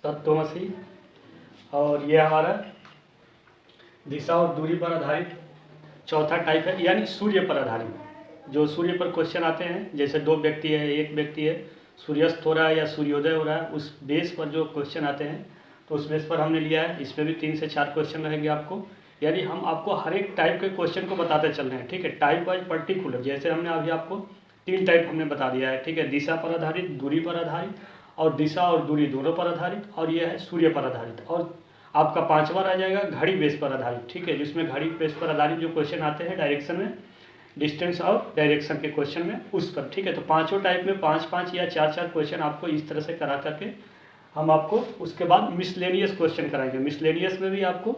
तत्वमसि। और ये हमारा दिशा और दूरी पर आधारित चौथा टाइप है, यानी सूर्य पर आधारित। जो सूर्य पर क्वेश्चन आते हैं, जैसे दो व्यक्ति है, एक व्यक्ति है, सूर्यास्त हो रहा है या सूर्योदय हो रहा है, उस बेस पर जो क्वेश्चन आते हैं, तो उस बेस पर हमने लिया है। इसमें भी 3 से 4 क्वेश्चन रहेंगे आपको, यानी हम आपको हर एक टाइप के क्वेश्चन को बताते चल रहे हैं, ठीक है। टाइप वाइज पर्टिकुलर, जैसे हमने अभी आपको 3 टाइप हमने बता दिया है, ठीक है। दिशा पर आधारित, दूरी पर आधारित, और दिशा और दूरी दोनों पर आधारित, और यह है सूर्य पर आधारित। और आपका 5वां रह जाएगा घड़ी बेस पर आधारित, ठीक है, जिसमें घड़ी बेस पर आधारित जो क्वेश्चन आते हैं डायरेक्शन में, डिस्टेंस और डायरेक्शन के क्वेश्चन में, उस पर, ठीक है। तो पांचों टाइप में 5-5 या 4-4 क्वेश्चन आपको इस तरह से करा करके हम आपको उसके बाद मिसलेनियस क्वेश्चन कराएंगे। मिसलेनियस में भी आपको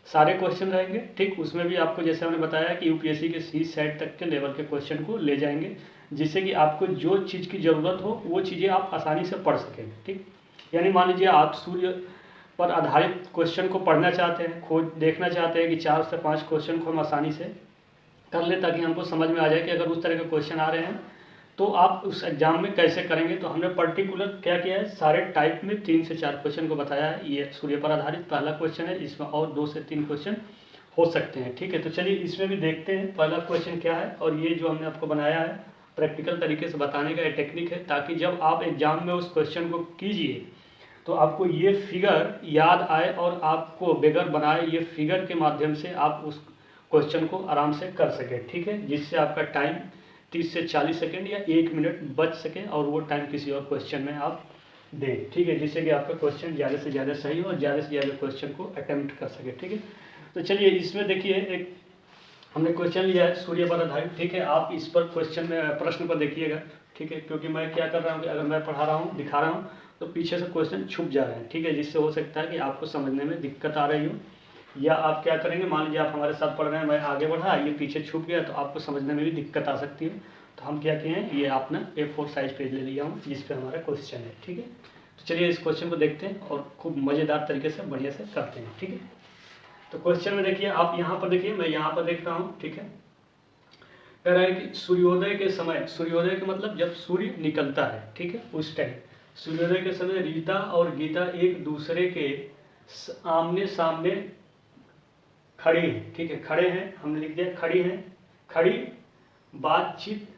सारे क्वेश्चन रहेंगे, ठीक। उसमें भी आपको जैसे हमने बताया कि यूपीएससी के सी सेट तक के लेवल के क्वेश्चन को ले जाएंगे, जिससे कि आपको जो चीज़ की ज़रूरत हो वो चीज़ें आप आसानी से पढ़ सकें, ठीक। यानी मान लीजिए आप सूर्य पर आधारित क्वेश्चन को पढ़ना चाहते हैं, खोज देखना चाहते हैं कि 4 से 5 क्वेश्चन को हम आसानी से कर ले, ताकि हमको समझ में आ जाए कि अगर उस तरह के क्वेश्चन आ रहे हैं तो आप उस एग्जाम में कैसे करेंगे। तो हमने पर्टिकुलर क्या किया है, सारे टाइप में 3 से 4 क्वेश्चन को बताया है। ये सूर्य पर आधारित पहला क्वेश्चन है, इसमें और 2 से 3 क्वेश्चन हो सकते हैं, ठीक है। तो चलिए इसमें भी देखते हैं पहला क्वेश्चन क्या है। और ये जो हमने आपको बनाया है प्रैक्टिकल तरीके से बताने का टेक्निक है, ताकि जब आप एग्जाम में उस क्वेश्चन को कीजिए तो आपको ये फिगर याद आए, और आपको बगैर बनाए ये फिगर के माध्यम से आप उस क्वेश्चन को आराम से कर सके, ठीक है। जिससे आपका टाइम 30 से 40 सेकेंड या 1 मिनट बच सके, और वो टाइम किसी और क्वेश्चन में आप दें, ठीक है, जिससे कि आपका क्वेश्चन ज़्यादा से ज़्यादा सही हो और ज़्यादा से ज़्यादा क्वेश्चन को अटेम्प्ट कर सके, ठीक है। तो चलिए इसमें देखिए एक हमने क्वेश्चन लिया है सूर्य पर आधारित, ठीक है। आप इस पर क्वेश्चन में प्रश्न पर देखिएगा, ठीक है, क्योंकि मैं क्या कर रहा हूँ कि अगर मैं पढ़ा रहा हूँ, दिखा रहा हूँ, तो पीछे से क्वेश्चन छुप जा रहे हैं, ठीक है, जिससे हो सकता है कि आपको समझने में दिक्कत आ रही हो। या आप क्या करेंगे, मान लीजिए आप हमारे साथ पढ़ रहे हैं, मैं आगे बढ़ा, ये पीछे छुप गया, तो आपको समझने में भी दिक्कत आ सकती है। तो हम क्या किए हैं, ये आपने A4 साइज पेज ले लिया हूँ, जिस पे हमारा क्वेश्चन है, ठीक है। तो चलिए इस क्वेश्चन को देखते हैं और खूब मज़ेदार तरीके से बढ़िया से करते हैं, ठीक है। तो क्वेश्चन में देखिए, आप यहाँ पर देखिए, मैं यहाँ पर देख रहा हूँ, ठीक है। कह रहा है कि सूर्योदय के समय, सूर्योदय का मतलब जब सूर्य निकलता है, ठीक है, उस टाइम सूर्योदय के समय रीता और गीता एक दूसरे के आमने सामने खड़ी हैं, ठीक है, खड़े हैं, हमने लिख दिया खड़ी हैं, खड़ी बातचीत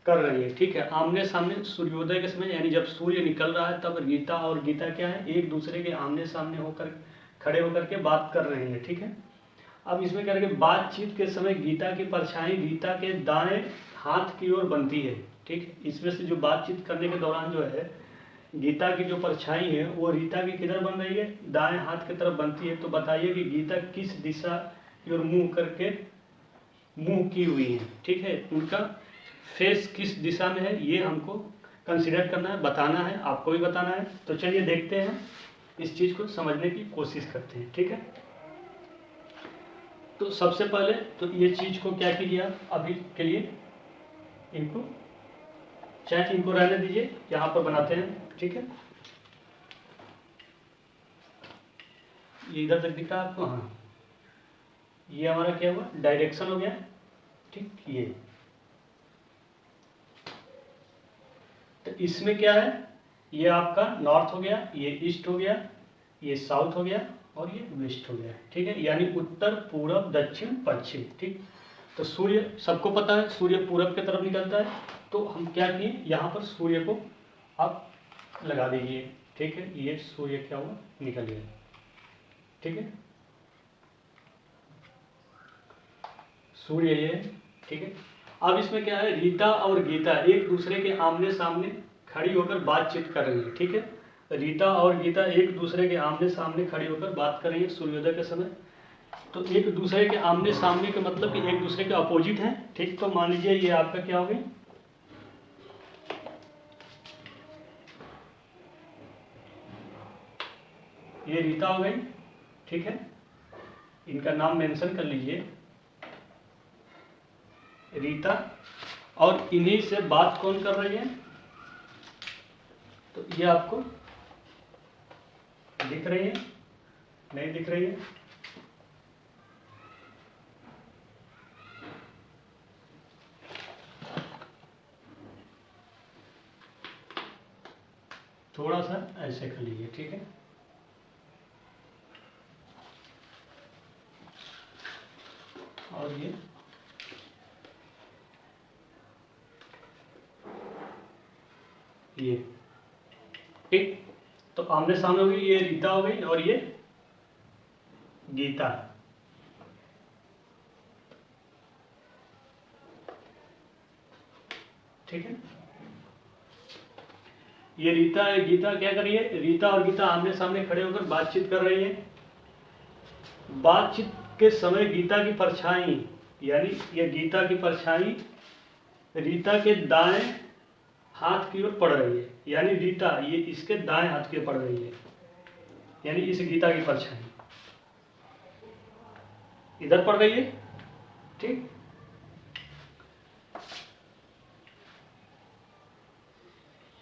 कर रही है, ठीक है। आमने सामने सूर्योदय के समय, यानी जब सूर्य निकल रहा है तब रीता और गीता क्या है, एक दूसरे के आमने सामने होकर खड़े होकर के बात कर रहे हैं, ठीक है। अब इसमें क्या है, बातचीत के समय गीता की परछाई रीता के दाएं हाथ की ओर बनती है, ठीक। इसमें से जो बातचीत करने के दौरान जो है गीता की जो परछाई है वो रीता की किधर बन रही है, दाएं हाथ की तरफ बनती है। तो बताइए कि गीता किस दिशा की ओर मुंह करके मुंह की हुई है, ठीक है, उनका फेस किस दिशा में है, ये हमको कंसीडर करना है, बताना है, आपको भी बताना है। तो चलिए देखते हैं, इस चीज़ को समझने की कोशिश करते हैं, ठीक है। तो सबसे पहले तो ये चीज़ को क्या कीजिए आप अभी के लिए, इनको चाहे इनको रहने दीजिए, यहाँ पर बनाते हैं, ठीक है। ये इधर तक दिख रहा है आपको, हाँ, ये हमारा क्या हुआ, डायरेक्शन हो गया, ठीक। ये तो इसमें क्या है, ये आपका नॉर्थ हो गया, ये ईस्ट हो गया, ये साउथ हो गया, और ये वेस्ट हो गया, ठीक है, यानी उत्तर पूरब दक्षिण पश्चिम, ठीक। तो सूर्य सबको पता है सूर्य पूरब की तरफ निकलता है, तो हम क्या किए, यहाँ पर सूर्य को आप लगा दीजिए, ठीक है। ये सूर्य क्या हुआ, निकल गया, ठीक है, सूर्य ये, ठीक है। अब इसमें क्या है, रीता और गीता एक दूसरे के आमने सामने खड़ी होकर बातचीत कर रही है, ठीक है। रीता और गीता एक दूसरे के आमने सामने खड़ी होकर बात कर रही है सूर्योदय के समय। तो एक दूसरे के आमने सामने का मतलब कि एक दूसरे के अपोजिट हैं, ठीक। तो मान लीजिए ये आपका क्या हो गई, ये रीता हो गई, ठीक है, इनका नाम मेंशन कर लीजिए, रीता। और इन्हीं से बात कौन कर रही है, तो ये आपको दिख रही है, नहीं दिख रही है, थोड़ा सा ऐसे कर लीजिए, ठीक है। और ये ठीक। तो आमने सामने हो गई, ये रीता हो गई और ये गीता। ठीक है, ये रीता है, गीता क्या कर रही है? रीता और गीता आमने सामने खड़े होकर बातचीत कर रही है। बातचीत के समय गीता की परछाई, यानी ये गीता की परछाई रीता के दाएं हाथ की ओर पड़ रही है, यानी रीता ये इसके दाएं हाथ की ओर पड़ रही है, यानी इस गीता की परछाई इधर पड़ रही है। ठीक,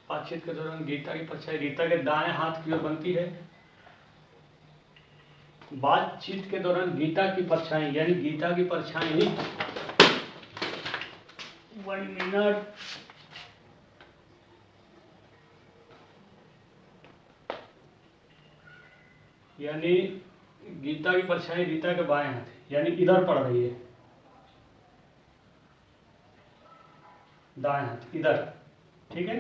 बातचीत के दौरान गीता की परछाई रीता के दाएं हाथ की ओर बनती है। बातचीत के दौरान गीता की परछाई, यानी गीता की परछाई 1 मिनट, यानी गीता की परछाई रीता के बाएं हाथ यानी इधर पड़ रही है, दाएं हाथ इधर। ठीक है,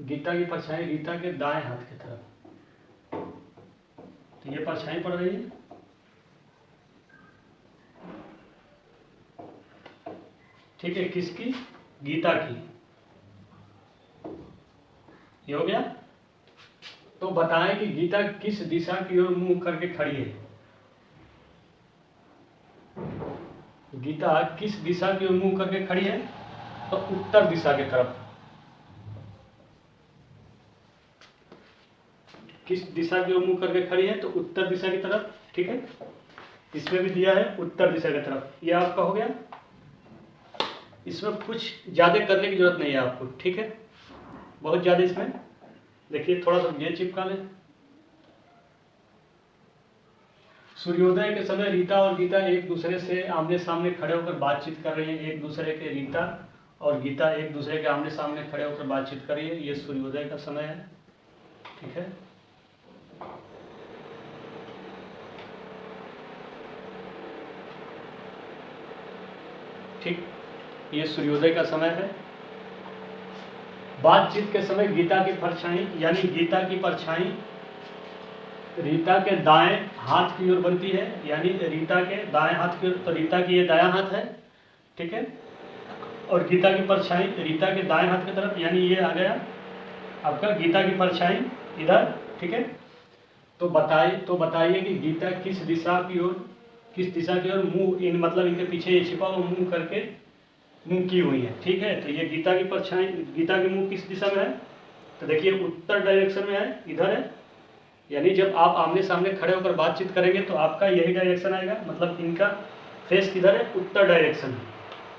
गीता की परछाई रीता के दाएं हाथ की तरफ, तो ये परछाई पड़ रही है। ठीक है, किसकी? गीता की। ये हो गया। तो बताएं कि गीता किस दिशा की ओर मुंह करके खड़ी है? गीता किस दिशा की ओर मुंह करके खड़ी है? तो उत्तर दिशा की तरफ। किस दिशा की ओर मुंह करके खड़ी है? तो उत्तर दिशा की तरफ। ठीक है, इसमें भी दिया है उत्तर दिशा की तरफ। ये आपका हो गया। इसमें कुछ ज्यादा करने की जरूरत नहीं है आपको। ठीक है, बहुत ज्यादा इसमें देखिए, थोड़ा सा ये चिपका लें। सूर्योदय के समय रीता और गीता एक दूसरे से आमने सामने खड़े होकर बातचीत कर रही हैं। एक दूसरे के रीता और गीता एक दूसरे के आमने सामने खड़े होकर बातचीत कर रही है। ये सूर्योदय का समय है। ठीक है, ठीक, ये सूर्योदय का समय है। बातचीत के समय गीता की परछाई, यानी गीता की परछाई रीता के दाएं हाथ की ओर बनती है, यानी रीता के दाएं हाथ की ओर। तो रीता की ये दायां हाथ है। ठीक है, और गीता की परछाई रीता के दाएं हाथ की तरफ, यानी ये आ गया आपका गीता की परछाई इधर। ठीक है, तो बताइए कि गीता किस दिशा की ओर, किस दिशा की ओर मुंह, इन मतलब इनके पीछे ये छिपा हुआ मुंह करके मुंह की हुई है। ठीक है, तो ये गीता की परछाई, गीता की मुंह किस दिशा में है? तो देखिए उत्तर डायरेक्शन में है, इधर है। यानी जब आप आमने सामने खड़े होकर बातचीत करेंगे तो आपका यही डायरेक्शन आएगा, मतलब इनका फेस किधर है? उत्तर डायरेक्शन में।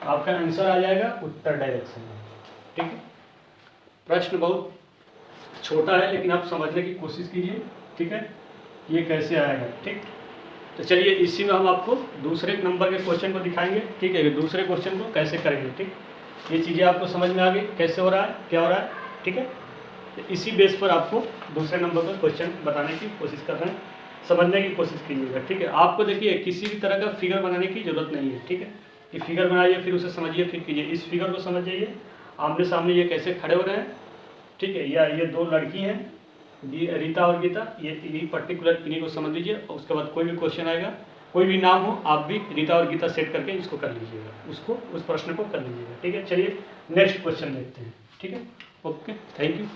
आपका आंसर आ जाएगा उत्तर डायरेक्शन में। ठीक है, प्रश्न बहुत छोटा है लेकिन आप समझने की कोशिश कीजिए। ठीक है, ये कैसे आएगा। ठीक, तो चलिए इसी में हम आपको दूसरे नंबर के क्वेश्चन को दिखाएंगे। ठीक है, दूसरे क्वेश्चन को कैसे करेंगे। ठीक, ये चीज़ें आपको समझ में आ गई कैसे हो रहा है, क्या हो रहा है। ठीक है, तो इसी बेस पर आपको दूसरे नंबर का क्वेश्चन बताने की कोशिश कर रहे हैं, समझने की कोशिश कीजिएगा। ठीक है, आपको देखिए किसी भी तरह का फिगर बनाने की जरूरत नहीं है। ठीक है, कि फिगर बनाइए फिर उसे समझिए फिर कीजिए। इस फिगर को समझ जाइए, आमने सामने ये कैसे खड़े हो रहे हैं। ठीक है, या ये दो लड़की हैं रीता और गीता, ये पर्टिकुलर इन्हीं को समझ लीजिए। और उसके बाद कोई भी क्वेश्चन आएगा, कोई भी नाम हो, आप भी रीता और गीता सेट करके इसको कर लीजिएगा, उसको उस प्रश्न को कर लीजिएगा। ठीक है, चलिए नेक्स्ट क्वेश्चन देखते हैं। ठीक है, ओके, थैंक यू।